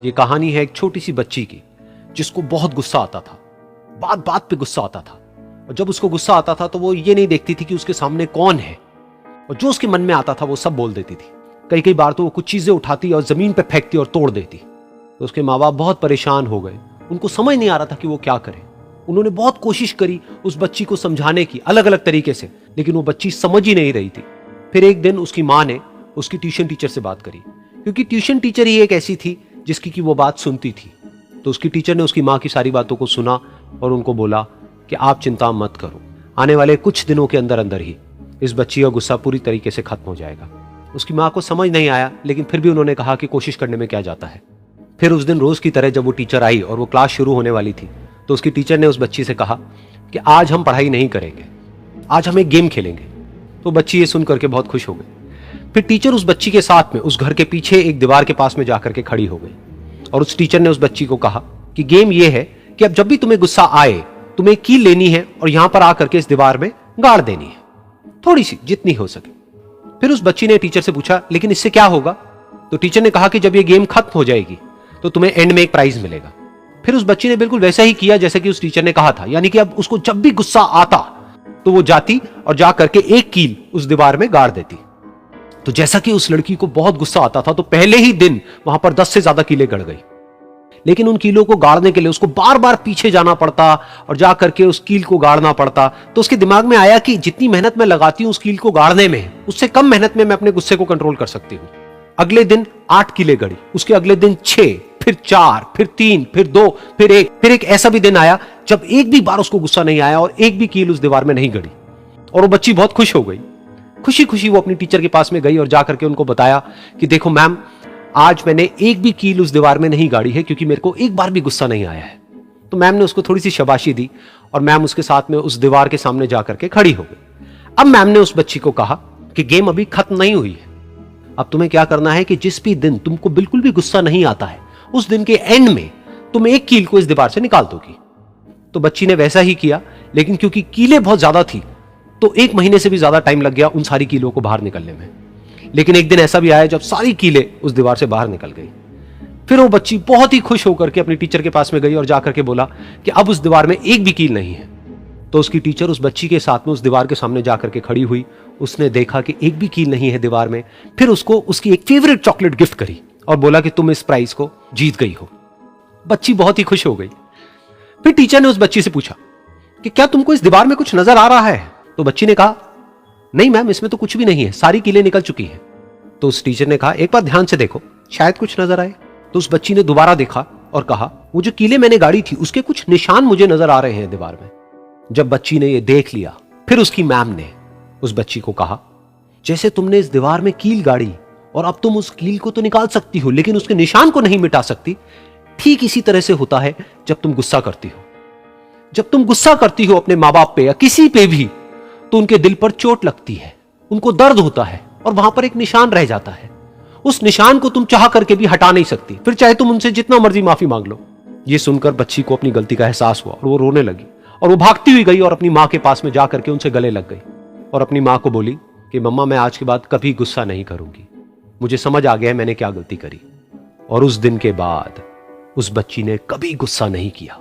ये कहानी है एक छोटी सी बच्ची की जिसको बहुत गुस्सा आता था। बात बात पे गुस्सा आता था और जब उसको गुस्सा आता था तो वो ये नहीं देखती थी कि उसके सामने कौन है और जो उसके मन में आता था वो सब बोल देती थी। कई कई बार तो वो कुछ चीजें उठाती और जमीन पे फेंकती और तोड़ देती। तो उसके माँ बाप बहुत परेशान हो गए। उनको समझ नहीं आ रहा था कि वो क्या करे। उन्होंने बहुत कोशिश करी उस बच्ची को समझाने की अलग अलग तरीके से, लेकिन वो बच्ची समझ ही नहीं रही थी। फिर एक दिन उसकी माँ ने उसकी ट्यूशन टीचर से बात करी, क्योंकि ट्यूशन टीचर ही एक ऐसी थी जिसकी कि वो बात सुनती थी। तो उसकी टीचर ने उसकी माँ की सारी बातों को सुना और उनको बोला कि आप चिंता मत करो, आने वाले कुछ दिनों के अंदर अंदर ही इस बच्ची का गुस्सा पूरी तरीके से खत्म हो जाएगा। उसकी माँ को समझ नहीं आया, लेकिन फिर भी उन्होंने कहा कि कोशिश करने में क्या जाता है। फिर उस दिन रोज की तरह जब वो टीचर आई और वो क्लास शुरू होने वाली थी, तो उसकी टीचर ने उस बच्ची से कहा कि आज हम पढ़ाई नहीं करेंगे, आज हम एक गेम खेलेंगे। तो बच्ची ये सुन करके बहुत खुश हो गई। फिर टीचर उस बच्ची के साथ में उस घर के पीछे एक दीवार के पास में जाकर के खड़ी हो गई और उस टीचर ने उस बच्ची को कहा कि गेम ये है कि अब जब भी तुम्हें गुस्सा आए, तुम्हें एक कील लेनी है और यहां पर आकर के इस दीवार में गाड़ देनी है, थोड़ी सी, जितनी हो सके। फिर उस बच्ची ने टीचर से पूछा, लेकिन इससे क्या होगा? तो टीचर ने कहा कि जब ये गेम खत्म हो जाएगी तो तुम्हें एंड में एक प्राइज मिलेगा। फिर उस बच्ची ने बिल्कुल वैसा ही किया जैसे कि उस टीचर ने कहा था, यानी कि अब उसको जब भी गुस्सा आता तो वो जाती और जा करके एक कील उस दीवार में गाड़ देती। तो जैसा कि उस लड़की को बहुत गुस्सा आता था, तो पहले ही दिन वहां पर 10 से ज्यादा कीलें गड़ गई। लेकिन उन कीलों को गाड़ने के लिए उसको बार बार पीछे जाना पड़ता और जा करके उस कील को गाड़ना पड़ता। तो उसके दिमाग में आया कि जितनी मेहनत मैं लगाती हूं उस कील को गाड़ने में, उससे कम मेहनत में मैं अपने गुस्से को कंट्रोल कर सकती हूं। अगले दिन 8 कीलें गड़ी, उसके अगले दिन 6, फिर 4, फिर 3, फिर 2, फिर 1। फिर एक ऐसा भी दिन आया जब एक भी बार उसको गुस्सा नहीं आया और एक भी कील उस दीवार में नहीं गड़ी और वो बच्ची बहुत खुश हो गई। खुशी खुशी वो अपनी टीचर के पास में गई और जाकर के उनको बताया कि देखो मैम, आज मैंने एक भी कील उस दीवार में नहीं गाड़ी है क्योंकि मेरे को एक बार भी गुस्सा नहीं आया है। तो मैम ने उसको थोड़ी सी शाबाशी दी और मैम उसके साथ में उस दीवार के सामने जाकर के खड़ी हो गई। अब मैम ने उस बच्ची को कहा कि गेम अभी खत्म नहीं हुई है, अब तुम्हें क्या करना है कि जिस भी दिन तुमको बिल्कुल भी गुस्सा नहीं आता है उस दिन के एंड में तुम एक कील को इस दीवार से निकाल दोगी। तो बच्ची ने वैसा ही किया, लेकिन क्योंकि कीलें बहुत ज्यादा थी तो 1 महीने से भी ज्यादा टाइम लग गया उन सारी कीलों को बाहर निकलने में। लेकिन एक दिन ऐसा भी आया जब सारी कीलें उस दीवार से बाहर निकल गई। फिर वो बच्ची बहुत ही खुश होकर के अपनी टीचर के पास में गई और जाकर के बोला कि अब उस दीवार में एक भी कील नहीं है। तो उसकी टीचर उस बच्ची के साथ में उस दीवार के सामने जाकर के खड़ी हुई। उसने देखा कि एक भी कील नहीं है दीवार में। फिर उसको उसकी एक फेवरेट चॉकलेट गिफ्ट करी और बोला कि तुम इस प्राइज को जीत गई हो। बच्ची बहुत ही खुश हो गई। फिर टीचर ने उस बच्ची से पूछा कि क्या तुमको इस दीवार में कुछ नजर आ रहा है? तो बच्ची ने कहा, नहीं मैम, इसमें तो कुछ भी नहीं है, सारी कीलें निकल चुकी हैं। तो उस टीचर ने कहा, एक बार ध्यान से देखो, शायद कुछ नजर आए। तो उस बच्ची ने दोबारा देखा और कहा, वो जो कीलें मैंने गाड़ी थी उसके कुछ निशान मुझे नजर आ रहे हैं दीवार में। जब बच्ची ने ये देख लिया, फिर उसकी मैम ने उस बच्ची को कहा, जैसे तुमने इस दीवार में कील गाड़ी और अब तुम उस कील को तो निकाल सकती हो लेकिन उसके निशान को नहीं मिटा सकती, ठीक इसी तरह से होता है जब तुम गुस्सा करती हो। जब तुम गुस्सा करती हो अपने माँ बाप पे या किसी पे भी, तो उनके दिल पर चोट लगती है, उनको दर्द होता है और वहां पर एक निशान रह जाता है। उस निशान को तुम चाह करके भी हटा नहीं सकती, फिर चाहे तुम उनसे जितना मर्जी माफी मांग लो। ये सुनकर बच्ची को अपनी गलती का एहसास हुआ और वो रोने लगी और वो भागती हुई गई और अपनी माँ के पास में जाकर के उनसे गले लग गई और अपनी माँ को बोली कि मम्मा, मैं आज के बाद कभी गुस्सा नहीं करूंगी, मुझे समझ आ गया है मैंने क्या गलती करी। और उस दिन के बाद उस बच्ची ने कभी गुस्सा नहीं किया।